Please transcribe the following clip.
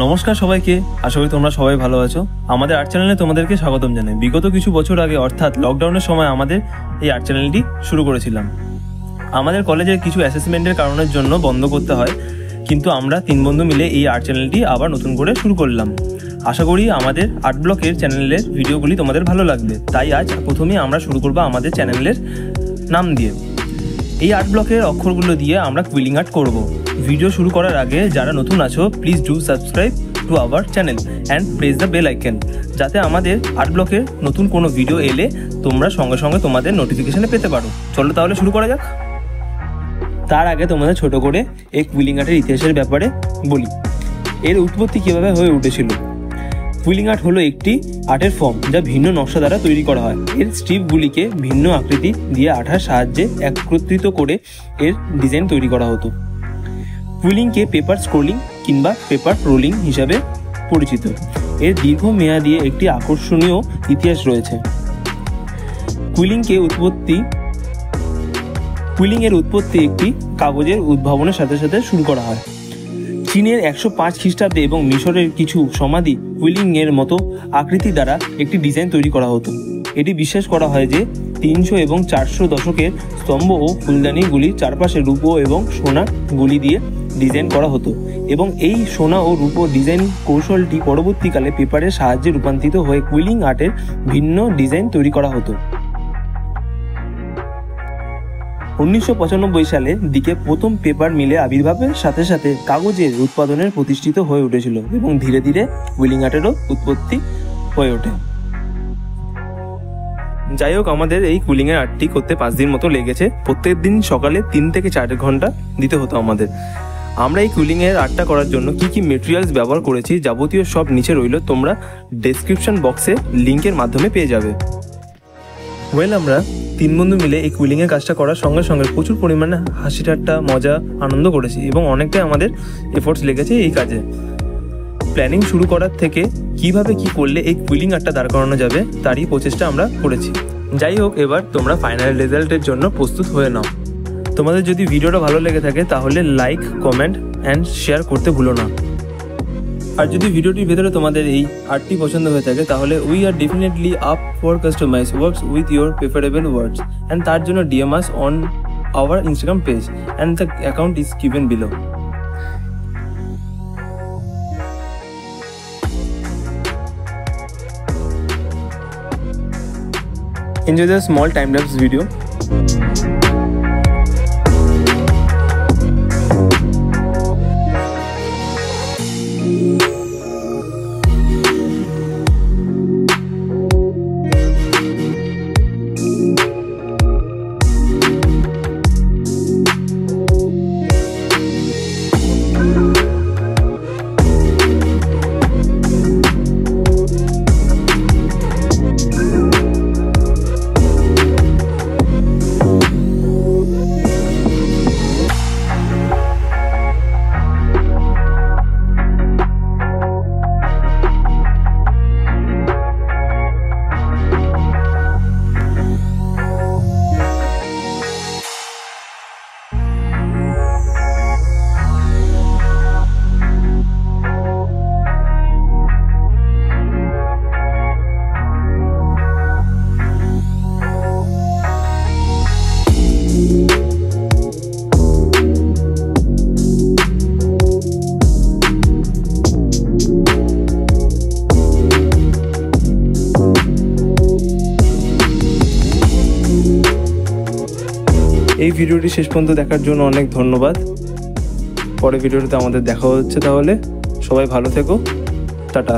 নমস্কার সবাইকে, আশা করি তোমরা সবাই ভালো আছো। আমাদের আর্ট চ্যানেলে তোমাদেরকে স্বাগতম জানাই। বিগত কিছু বছর আগে অর্থাৎ লকডাউনের সময় আমাদের এই আর্ট চ্যানেলটি শুরু করেছিলাম। আমাদের কলেজের কিছু অ্যাসেসমেন্টের কারণের জন্য বন্ধ করতে হয়, কিন্তু আমরা 3 বন্ধু মিলে এই আর্ট চ্যানেলটি আবার নতুন করে শুরু করলাম। আশা করি আমাদের আর্ট ব্লকের চ্যানেলের ভিডিওগুলি তোমাদের ভালো লাগবে। তাই আজ প্রথমেই আমরা শুরু করবো আমাদের চ্যানেলের নাম দিয়ে। এই আর্ট ব্লকের অক্ষরগুলো দিয়ে আমরা কুইলিং আর্ট করব। ভিডিও শুরু করার আগে যারা নতুন আছো, please do subscribe to our channel and press the bell icon, যাতে আমাদের আর্ট ব্লকের নতুন কোনো ভিডিও এলে তোমরা সঙ্গে সঙ্গে তোমাদের নোটিফিকেশানে পেতে পারো। চলো তাহলে শুরু করা যাক। তার আগে তোমাদের ছোট করে এই কুইলিং আর্টের ইতিহাসের ব্যাপারে বলি। এর উৎপত্তি কীভাবে হয়ে উঠেছিল। কুইলিং আর্ট হলো একটি আর্টের ফর্ম যা ভিন্ন নকশা দ্বারা তৈরি করা হয়। এর স্ট্রিপগুলিকে ভিন্ন আকৃতি দিয়ে আঠার সাহায্যে একত্রিত করে এর ডিজাইন তৈরি করা হতো। কুইলিংকে পেপার স্ক্রোলিং কিংবা পেপার রোলিং হিসাবে পরিচিত। এর দীর্ঘমেয়াদী একটি আকর্ষণীয় ইতিহাস রয়েছে। কুইলিংয়ের উৎপত্তি একটি কাগজের উদ্ভাবনের সাথে সাথে শুরু করা হয়। চীনের 105 খ্রিস্টাব্দে এবং মিশরের কিছু সমাধি কুইলিংয়ের মতো আকৃতি দ্বারা একটি ডিজাইন তৈরি করা হতো। এটি বিশ্বাস করা হয় যে 300 এবং 400 দশকের স্তম্ভ ও ফুলদানিগুলির চারপাশে রূপো এবং সোনা গুলি দিয়ে ডিজাইন করা হতো, এবং এই সোনা ও রূপো ডিজাইন কৌশলটি পরবর্তীকালে পেপারের সাহায্যে রূপান্তরিত হয়ে কুইলিং আর্টের ভিন্ন ডিজাইন তৈরি করা হতো। 1995 সালের দিকে প্রথম পেপার মিলে আবির্ভাবের সাথে সাথে কাগজের উৎপাদনের প্রতিষ্ঠিত হয়ে উঠেছিল, এবং ধীরে ধীরে কুইলিং আর্টেরও উৎপত্তি হয়ে ওঠে। যাই হোক, আমাদের এই কুইলিংয়ের আর্টটি করতে 5 দিন মতো লেগেছে। প্রত্যেক দিন সকালে 3 থেকে 4 ঘন্টা দিতে হতো আমাদের। আমরা এই কুইলিংয়ের আর্টটা করার জন্য কী কী মেটেরিয়ালস ব্যবহার করেছি যাবতীয় সব নিচে রইল, তোমরা ডেসক্রিপশন বক্সে লিঙ্কের মাধ্যমে পেয়ে যাবে। আমরা 3 বন্ধু মিলে এই কুইলিংয়ের কাজটা করার সঙ্গে সঙ্গে প্রচুর পরিমাণে হাসি ঠাট্টা মজা আনন্দ করেছি, এবং অনেকটাই আমাদের এফোর্টস লেগেছে এই কাজে। প্ল্যানিং শুরু করার থেকে কিভাবে কি করলে এই কুইলিং আর্টটা দাঁড় করানো যাবে তারই প্রচেষ্টা আমরা করেছি। যাই হোক, এবার তোমরা ফাইনাল রেজাল্টের জন্য প্রস্তুত হয়ে নাও। তোমাদের যদি ভিডিওটা ভালো লেগে থাকে তাহলে লাইক, কমেন্ট অ্যান্ড শেয়ার করতে ভুলো না। আর যদি ভিডিওটির ভেতরে তোমাদের এই আর্টটি পছন্দ হয়ে থাকে তাহলে we are definitely up for customize works with your preferable words, and তার জন্য DM us on our Instagram page and the account is given below. Enjoy the small time-lapse video. এই ভিডিওটি শেষ পর্যন্ত দেখার জন্য অনেক ধন্যবাদ। পরের ভিডিওতে আমাদের দেখা হচ্ছে, তাহলে সবাই ভালো থেকো, টাটা।